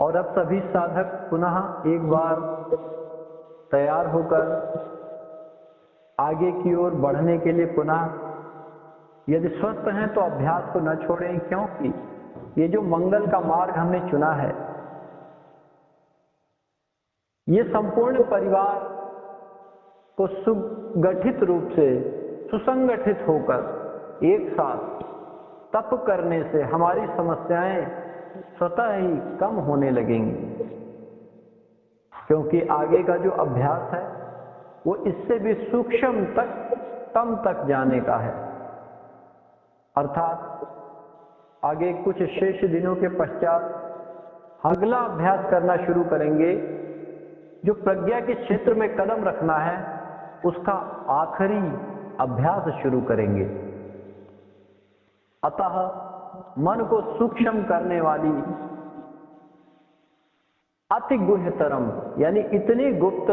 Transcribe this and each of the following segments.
और अब सभी साधक पुनः एक बार तैयार होकर आगे की ओर बढ़ने के लिए पुनः, यदि स्वस्थ हैं तो अभ्यास को न छोड़ें, क्योंकि ये जो मंगल का मार्ग हमने चुना है, ये संपूर्ण परिवार को सुगठित रूप से सुसंगठित होकर एक साथ तप करने से हमारी समस्याएं स्वतः ही कम होने लगेंगी। क्योंकि आगे का जो अभ्यास है वो इससे भी सूक्ष्म तक जाने का है। अर्थात आगे कुछ शेष दिनों के पश्चात अगला अभ्यास करना शुरू करेंगे, जो प्रज्ञा के क्षेत्र में कदम रखना है उसका आखिरी अभ्यास शुरू करेंगे। अतः मन को सूक्ष्म करने वाली अति गुह्यतरम, यानी इतनी गुप्त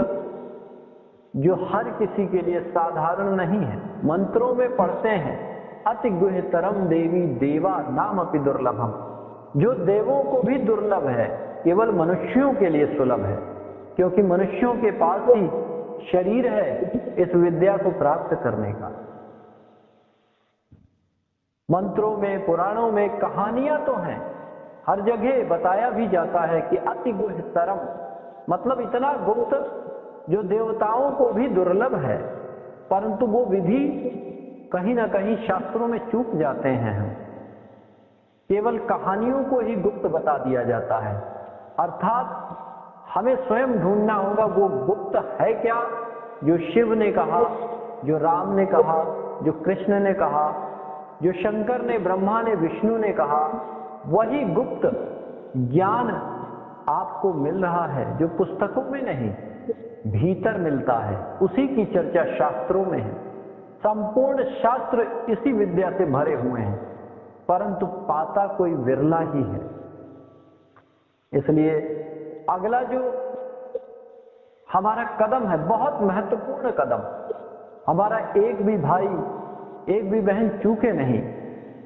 जो हर किसी के लिए साधारण नहीं है, मंत्रों में पढ़ते हैं अति गुह्यतरम देवी देवा नाम अपि दुर्लभम, जो देवों को भी दुर्लभ है, केवल मनुष्यों के लिए सुलभ है, क्योंकि मनुष्यों के पास ही शरीर है इस विद्या को प्राप्त करने का। मंत्रों में, पुराणों में कहानियां तो हैं, हर जगह बताया भी जाता है कि अति गुह्यतरम मतलब इतना गुप्त जो देवताओं को भी दुर्लभ है, परंतु वो विधि कहीं ना कहीं शास्त्रों में चूक जाते हैं। हम केवल कहानियों को ही गुप्त बता दिया जाता है, अर्थात हमें स्वयं ढूंढना होगा वो गुप्त है क्या, जो शिव ने कहा, जो राम ने कहा, जो कृष्ण ने कहा, जो शंकर ने, ब्रह्मा ने, विष्णु ने कहा, वही गुप्त ज्ञान आपको मिल रहा है जो पुस्तकों में नहीं, भीतर मिलता है। उसी की चर्चा शास्त्रों में है। संपूर्ण शास्त्र इसी विद्या से भरे हुए हैं, परंतु पाता कोई विरला ही है। इसलिए अगला जो हमारा कदम है, बहुत महत्वपूर्ण कदम, हमारा एक भी भाई, एक भी बहन चूके नहीं,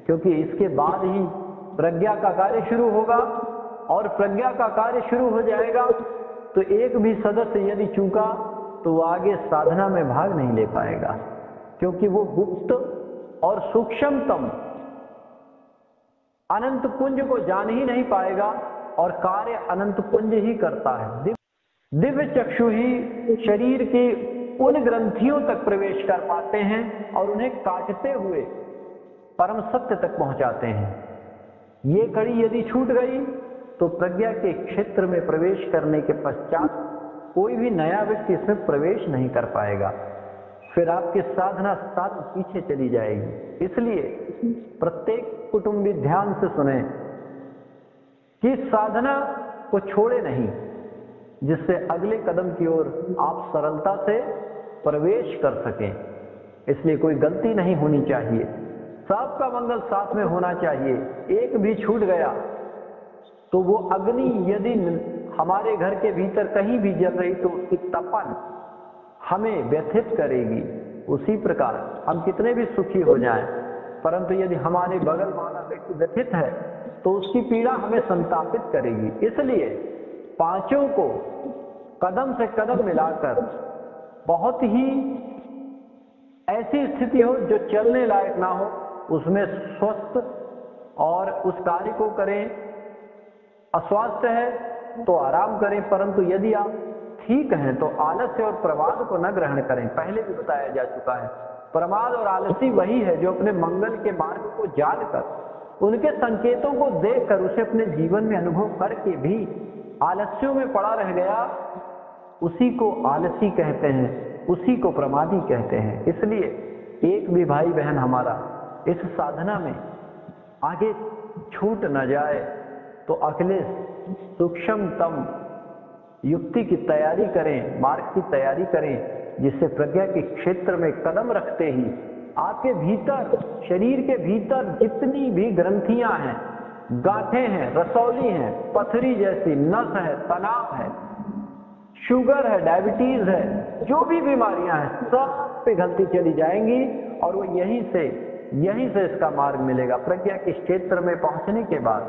क्योंकि इसके बाद ही प्रज्ञा का कार्य शुरू होगा, और प्रज्ञा का कार्य शुरू हो जाएगा तो एक भी सदस्य यदि चूका तो वो आगे साधना में भाग नहीं ले पाएगा, क्योंकि वो गुप्त और सूक्ष्मतम अनंत पुंज को जान ही नहीं पाएगा, और कार्य अनंत पुंज ही करता है। दिव्य चक्षु ही शरीर के उन ग्रंथियों तक प्रवेश कर पाते हैं और उन्हें काटते हुए परम सत्य तक पहुंचाते हैं। ये कड़ी यदि छूट गई तो प्रज्ञा के क्षेत्र में प्रवेश करने के पश्चात कोई भी नया व्यक्ति इसमें प्रवेश नहीं कर पाएगा, फिर आपकी साधना साथ पीछे चली जाएगी। इसलिए प्रत्येक कुटुंबी ध्यान से सुने कि साधना को छोड़े नहीं, जिससे अगले कदम की ओर आप सरलता से प्रवेश कर सकें। इसलिए कोई गलती नहीं होनी चाहिए, सबका मंगल साथ में होना चाहिए। एक भी छूट गया तो वो अग्नि यदि हमारे घर के भीतर कहीं भी जल रही तो उसकी तपन हमें व्यथित करेगी। उसी प्रकार हम कितने भी सुखी हो जाएं, परंतु यदि हमारे बगल वाला व्यक्ति व्यथित है तो उसकी पीड़ा हमें संतापित करेगी। इसलिए पांचों को कदम से कदम मिलाकर बहुत ही ऐसी स्थिति हो जो चलने लायक ना हो, उसमें स्वस्थ और उस कार्य को करें। अस्वास्थ्य है तो आराम करें, परंतु यदि आप ठीक हैं तो आलस्य और प्रमाद को न ग्रहण करें। पहले भी बताया जा चुका है, प्रमाद और आलसी वही है जो अपने मंगल के मार्ग को जानकर, उनके संकेतों को देखकर उसे अपने जीवन में अनुभव करके भी आलस्यों में पड़ा रह गया, उसी को आलसी कहते हैं, उसी को प्रमादी कहते हैं। इसलिए एक भी भाई बहन हमारा इस साधना में आगे छूट न जाए तो अगले सूक्ष्मतम युक्ति की तैयारी करें, मार्ग की तैयारी करें, जिससे प्रज्ञा के क्षेत्र में कदम रखते ही आपके भीतर, शरीर के भीतर जितनी भी ग्रंथियां हैं, गांठें हैं, रसौली हैं, पथरी जैसी नस है, तनाव है, शुगर है, डायबिटीज है, जो भी बीमारियां हैं, सब पिघलती चली जाएंगी और वो यहीं से इसका मार्ग मिलेगा। प्रज्ञा के क्षेत्र में पहुंचने के बाद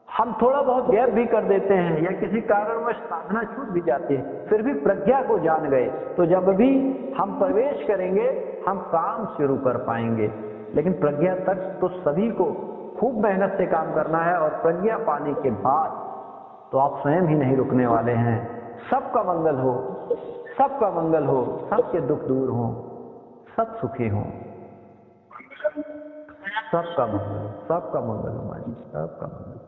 हम थोड़ा बहुत गैप भी कर देते हैं या किसी कारणवश साधना छूट भी जाती है, फिर भी प्रज्ञा को जान गए तो जब भी हम प्रवेश करेंगे हम काम शुरू कर पाएंगे। लेकिन प्रज्ञा तक तो सभी को खूब मेहनत से काम करना है, और प्रज्ञा पाने के बाद तो आप स्वयं ही नहीं रुकने वाले हैं। सबका मंगल हो, सबका मंगल हो, सबके दुख दूर हो, सब सुखी हो, सबका मंगल हो, सबका मंगल हो माँ जी, सबका मंगल।